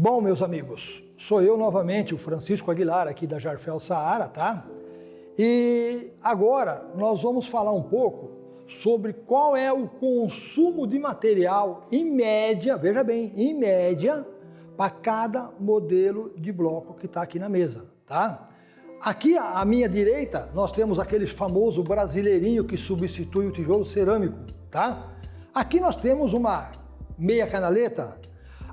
Bom, meus amigos, sou eu novamente, o Francisco Aguilar, aqui da Jarfel Saara, tá? E agora nós vamos falar um pouco sobre qual é o consumo de material em média, veja bem, em média, para cada modelo de bloco que está aqui na mesa, tá? Aqui à minha direita nós temos aquele famoso brasileirinho que substitui o tijolo cerâmico, tá? Aqui nós temos uma meia canaleta.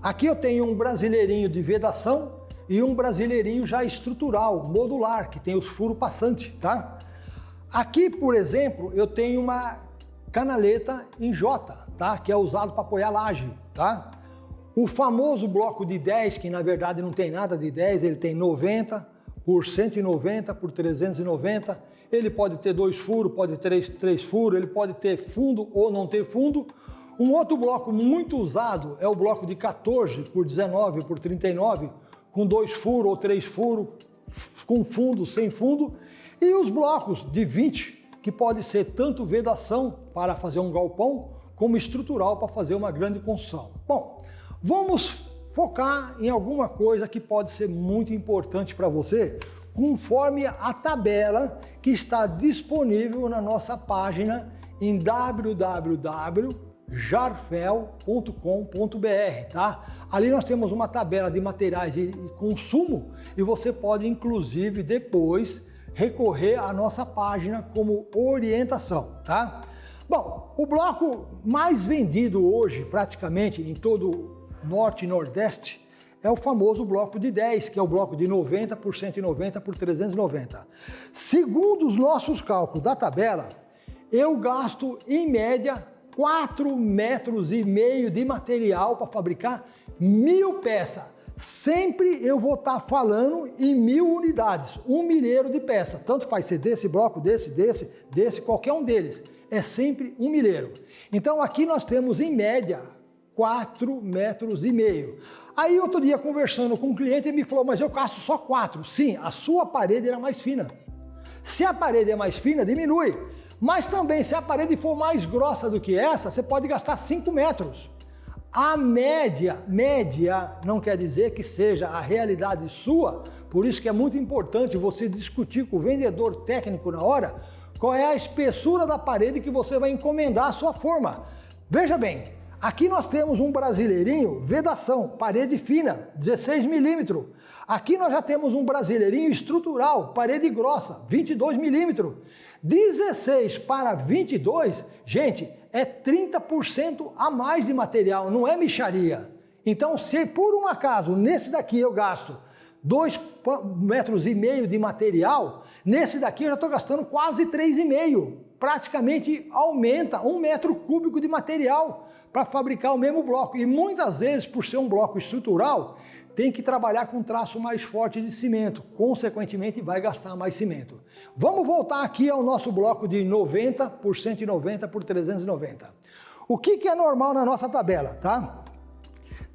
Aqui eu tenho um brasileirinho de vedação e um brasileirinho já estrutural, modular, que tem os furos passantes, tá? Aqui, por exemplo, eu tenho uma canaleta em J, tá? Que é usado para apoiar laje, tá? O famoso bloco de 10, que na verdade não tem nada de 10, ele tem 90 por 190 por 390, ele pode ter 2 furos, pode ter 3 furos, ele pode ter fundo ou não ter fundo. Um outro bloco muito usado é o bloco de 14 por 19 por 39, com 2 furos ou 3 furos, com fundo, sem fundo. E os blocos de 20, que pode ser tanto vedação para fazer um galpão, como estrutural para fazer uma grande construção. Bom, vamos focar em alguma coisa que pode ser muito importante para você, conforme a tabela que está disponível na nossa página em www.jarfel.com.br, tá? Ali nós temos uma tabela de materiais e consumo e você pode inclusive depois recorrer à nossa página como orientação, tá? Bom, o bloco mais vendido hoje praticamente em todo o Norte e Nordeste é o famoso bloco de 10, que é o bloco de 90 por 190 por 390. Segundo os nossos cálculos da tabela, eu gasto em média 4,5 metros de material para fabricar 1000 peças. Sempre eu vou estar falando em 1000 unidades, 1 milheiro de peça. Tanto faz ser desse bloco, desse, qualquer um deles. É sempre 1 milheiro. Então aqui nós temos em média 4,5 metros. Aí outro dia conversando com um cliente, ele me falou, mas eu gasto só 4. Sim, a sua parede era mais fina. Se a parede é mais fina, diminui. Mas também, se a parede for mais grossa do que essa, você pode gastar 5 metros. A média não quer dizer que seja a realidade sua, por isso que é muito importante você discutir com o vendedor técnico na hora qual é a espessura da parede que você vai encomendar a sua forma. Veja bem, aqui nós temos um brasileirinho, vedação, parede fina, 16 milímetros. Aqui nós já temos um brasileirinho estrutural, parede grossa, 22 milímetros. 16 para 22, gente, é 30% a mais de material, não é mixaria. Então, se por um acaso nesse daqui eu gasto 2,5 metros de material, nesse daqui eu já estou gastando quase 3,5. Praticamente aumenta 1 metro cúbico de material para fabricar o mesmo bloco. E muitas vezes, por ser um bloco estrutural, tem que trabalhar com traço mais forte de cimento. Consequentemente, vai gastar mais cimento. Vamos voltar aqui ao nosso bloco de 90 por 190 por 390. O que é normal na nossa tabela, tá?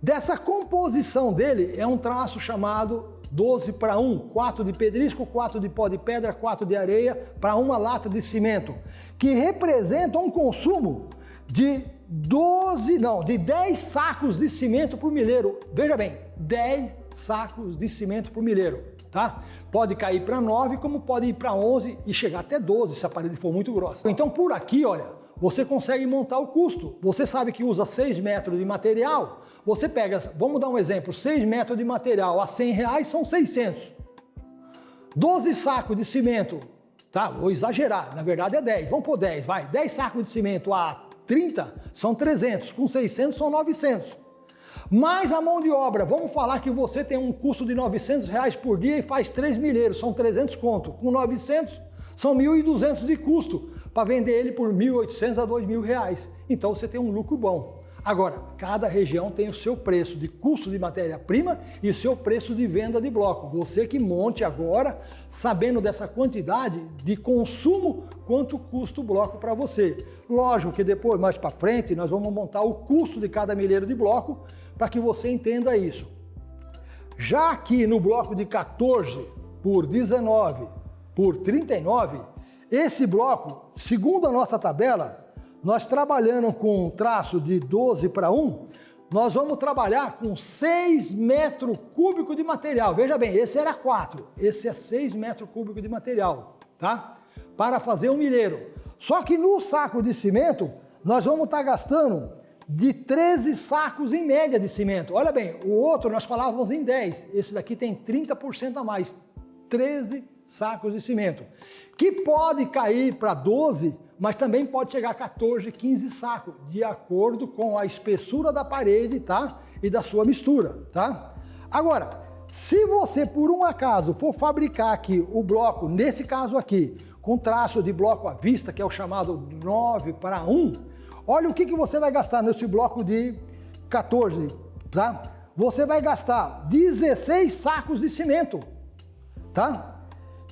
Dessa composição dele é um traço chamado 12:1, 4 de pedrisco, 4 de pó de pedra, 4 de areia para uma lata de cimento, que representa um consumo de 10 sacos de cimento por milheiro. Veja bem, 10 sacos de cimento por milheiro, tá? Pode cair para 9, como pode ir para 11 e chegar até 12 se a parede for muito grossa. Então por aqui, olha, você consegue montar o custo. Você sabe que usa 6 metros de material, você pega, vamos dar um exemplo, 6 metros de material a R$100 são 600. 12 sacos de cimento, tá? Vou exagerar, na verdade é 10, vamos pôr 10, vai. 10 sacos de cimento a 30 são 300, com 600 são 900. Mais a mão de obra, vamos falar que você tem um custo de R$900 por dia e faz 3 milheiros, são 300 conto. Com 900 são 1.200 de custo, para vender ele por 1.800 a R$2.000. Então você tem um lucro bom. Agora, cada região tem o seu preço de custo de matéria-prima e o seu preço de venda de bloco. Você que monte agora, sabendo dessa quantidade de consumo, quanto custa o bloco para você. Lógico que depois, mais para frente, nós vamos montar o custo de cada milheiro de bloco para que você entenda isso. Já aqui no bloco de 14 por 19 por 39, esse bloco, segundo a nossa tabela, nós trabalhando com um traço de 12:1, nós vamos trabalhar com 6 metros cúbicos de material. Veja bem, esse era 4, esse é 6 metros cúbicos de material, tá? Para fazer um milheiro. Só que no saco de cimento, nós vamos estar gastando de 13 sacos em média de cimento. Olha bem, o outro nós falávamos em 10, esse daqui tem 30% a mais, 13 sacos de cimento, que pode cair para 12, mas também pode chegar a 14, 15 sacos, de acordo com a espessura da parede, tá? E da sua mistura, tá? Agora, se você por um acaso for fabricar aqui o bloco, nesse caso aqui, com traço de bloco à vista, que é o chamado 9:1, olha o que você vai gastar nesse bloco de 14, tá? Você vai gastar 16 sacos de cimento, tá?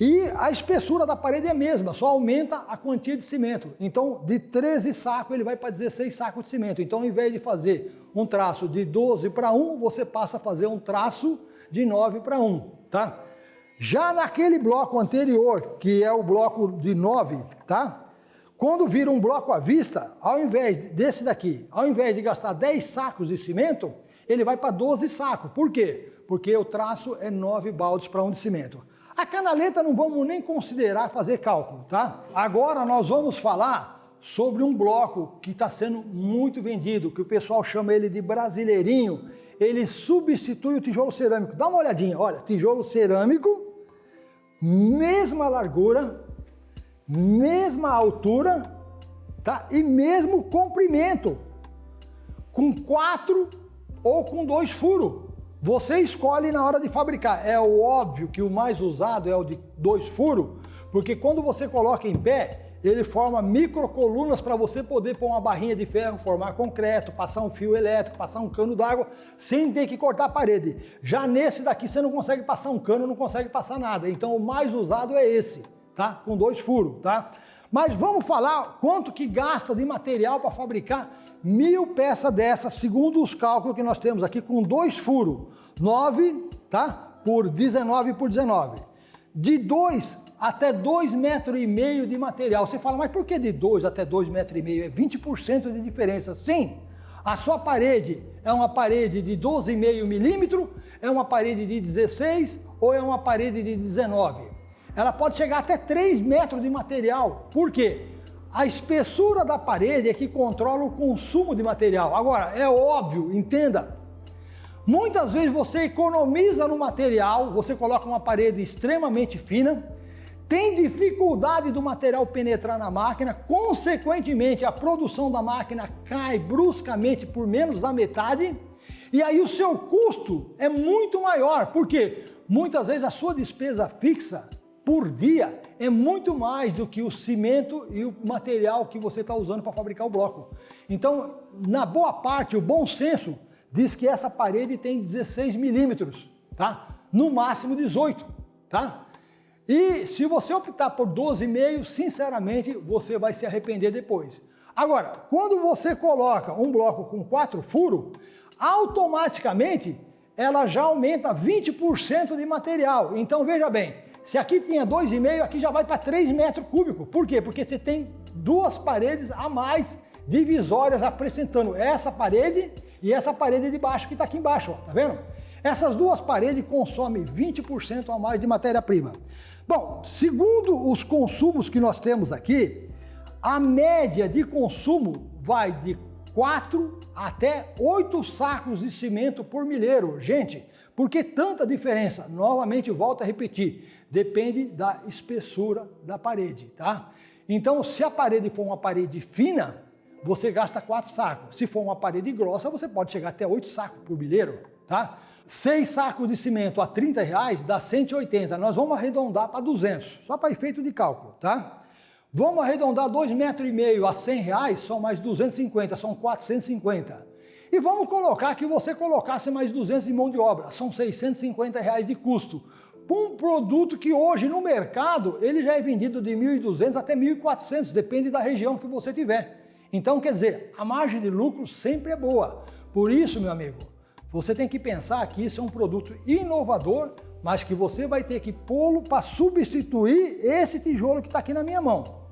E a espessura da parede é a mesma, só aumenta a quantia de cimento. Então, de 13 sacos, ele vai para 16 sacos de cimento. Então, ao invés de fazer um traço de 12:1, você passa a fazer um traço de 9:1, tá? Já naquele bloco anterior, que é o bloco de 9, tá? Quando vira um bloco à vista, ao invés desse daqui, ao invés de gastar 10 sacos de cimento, ele vai para 12 sacos. Por quê? Porque o traço é 9 baldes para 1 de cimento. A canaleta não vamos nem considerar fazer cálculo, tá? Agora nós vamos falar sobre um bloco que está sendo muito vendido, que o pessoal chama ele de brasileirinho. Ele substitui o tijolo cerâmico. Dá uma olhadinha, olha, tijolo cerâmico, mesma largura, mesma altura, tá? E mesmo comprimento, com 4 ou com 2 furos. Você escolhe na hora de fabricar. É óbvio que o mais usado é o de 2 furos, porque quando você coloca em pé, ele forma microcolunas para você poder pôr uma barrinha de ferro, formar concreto, passar um fio elétrico, passar um cano d'água, sem ter que cortar a parede. Já nesse daqui você não consegue passar um cano, não consegue passar nada. Então o mais usado é esse, tá? Com 2 furos, tá? Mas vamos falar quanto que gasta de material para fabricar 1000 peças dessas, segundo os cálculos que nós temos aqui, com 2 furos, 9, tá? Por 19 por 19. De 2 até 2,5 metros de material. Você fala, mas por que de 2 até 2,5 metros? É 20% de diferença. Sim, a sua parede é uma parede de 12,5 milímetros, é uma parede de 16 ou é uma parede de 19. Ela pode chegar até 3 metros de material. Por quê? A espessura da parede é que controla o consumo de material. Agora, é óbvio, entenda, muitas vezes você economiza no material, você coloca uma parede extremamente fina, tem dificuldade do material penetrar na máquina, consequentemente a produção da máquina cai bruscamente por menos da metade, e aí o seu custo é muito maior, porque muitas vezes a sua despesa fixa por dia é muito mais do que o cimento e o material que você está usando para fabricar o bloco. Então, na boa parte, o bom senso diz que essa parede tem 16 milímetros, tá? No máximo 18, tá? E se você optar por 12,5, sinceramente, você vai se arrepender depois. Agora, quando você coloca um bloco com 4 furos, automaticamente ela já aumenta 20% de material. Então, veja bem, se aqui tinha 2,5, aqui já vai para 3 metros cúbicos. Por quê? Porque você tem 2 paredes a mais divisórias acrescentando essa parede e essa parede de baixo que está aqui embaixo, ó, tá vendo? Essas 2 paredes consomem 20% a mais de matéria-prima. Bom, segundo os consumos que nós temos aqui, a média de consumo vai de 4 até 8 sacos de cimento por milheiro. Gente, por que tanta diferença? Novamente, volto a repetir, depende da espessura da parede, tá? Então, se a parede for uma parede fina, você gasta 4 sacos. Se for uma parede grossa, você pode chegar até 8 sacos por milheiro, tá? 6 sacos de cimento a R$30 dá 180. Nós vamos arredondar para 200, só para efeito de cálculo, tá? Vamos arredondar 2,5 metros a R$100, são mais 250, são 450. E vamos colocar que você colocasse mais 200 de mão de obra, são R$650 de custo. Um produto que hoje no mercado, ele já é vendido de 1.200 até 1.400, depende da região que você tiver. Então, quer dizer, a margem de lucro sempre é boa. Por isso, meu amigo, você tem que pensar que isso é um produto inovador, mas que você vai ter que pô-lo para substituir esse tijolo que está aqui na minha mão.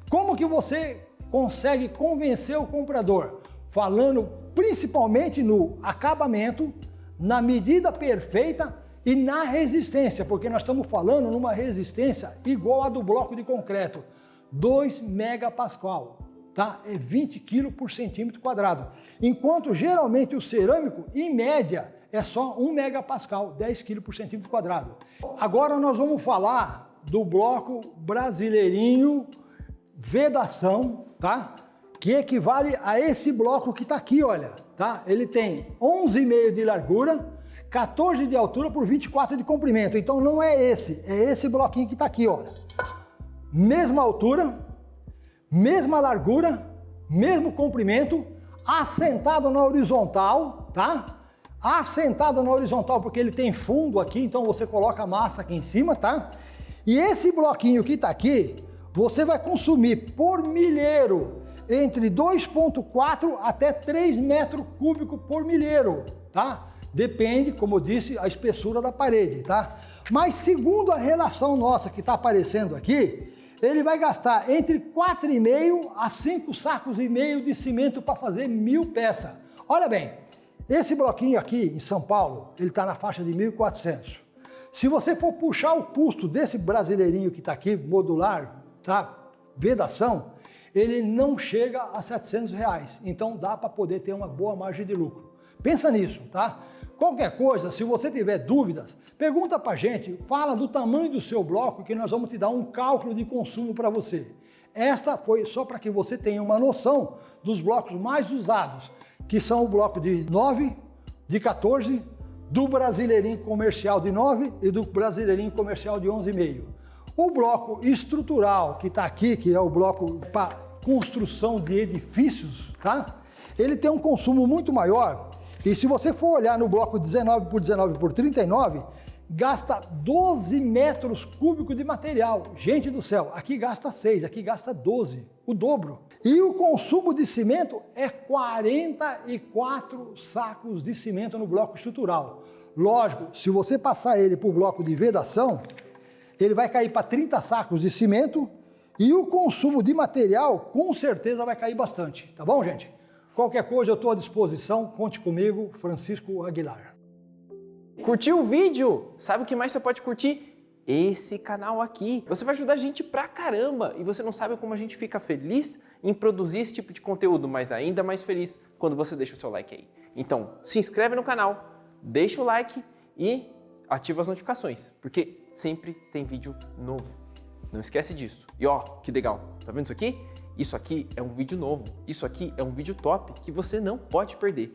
Como que você consegue convencer o comprador? Falando principalmente no acabamento, na medida perfeita e na resistência, porque nós estamos falando numa resistência igual a do bloco de concreto, 2 megapascal, tá? É 20 kg por centímetro quadrado, enquanto geralmente o cerâmico, em média, é só 1 megapascal, 10 kg por centímetro quadrado. Agora nós vamos falar do bloco brasileirinho vedação, tá? Que equivale a esse bloco que está aqui, olha, tá? Ele tem 11,5 de largura, 14 de altura por 24 de comprimento. Então não é esse bloquinho que está aqui, olha. Mesma altura, mesma largura, mesmo comprimento, assentado na horizontal, tá? Assentado na horizontal porque ele tem fundo aqui, então você coloca a massa aqui em cima, tá? E esse bloquinho que está aqui, você vai consumir por milheiro entre 2,4 até 3 metros cúbicos por milheiro, tá? Depende, como eu disse, a espessura da parede, tá? Mas segundo a relação nossa que está aparecendo aqui, ele vai gastar entre 4,5 a 5 sacos e meio de cimento para fazer 1000 peças. Olha bem, esse bloquinho aqui em São Paulo, ele está na faixa de 1.400. Se você for puxar o custo desse brasileirinho que está aqui, modular, tá? Vedação, ele não chega a R$700. Então dá para poder ter uma boa margem de lucro. Pensa nisso, tá? Qualquer coisa, se você tiver dúvidas, pergunta para a gente, fala do tamanho do seu bloco que nós vamos te dar um cálculo de consumo para você. Esta foi só para que você tenha uma noção dos blocos mais usados, que são o bloco de 9, de 14, do brasileirinho comercial de 9 e do brasileirinho comercial de 11,5. O bloco estrutural que está aqui, que é o bloco para construção de edifícios, tá? Ele tem um consumo muito maior. E se você for olhar no bloco 19 por 19 por 39, gasta 12 metros cúbicos de material. Gente do céu, aqui gasta 6, aqui gasta 12, o dobro. E o consumo de cimento é 44 sacos de cimento no bloco estrutural. Lógico, se você passar ele para o bloco de vedação, ele vai cair para 30 sacos de cimento e o consumo de material com certeza vai cair bastante, tá bom, gente? Qualquer coisa eu estou à disposição, conte comigo, Francisco Aguilar. Curtiu o vídeo? Sabe o que mais você pode curtir? Esse canal aqui. Você vai ajudar a gente pra caramba e você não sabe como a gente fica feliz em produzir esse tipo de conteúdo, mas ainda mais feliz quando você deixa o seu like aí. Então, se inscreve no canal, deixa o like e ativa as notificações, porque sempre tem vídeo novo. Não esquece disso. E ó, que legal, tá vendo isso aqui? Isso aqui é um vídeo novo, isso aqui é um vídeo top que você não pode perder.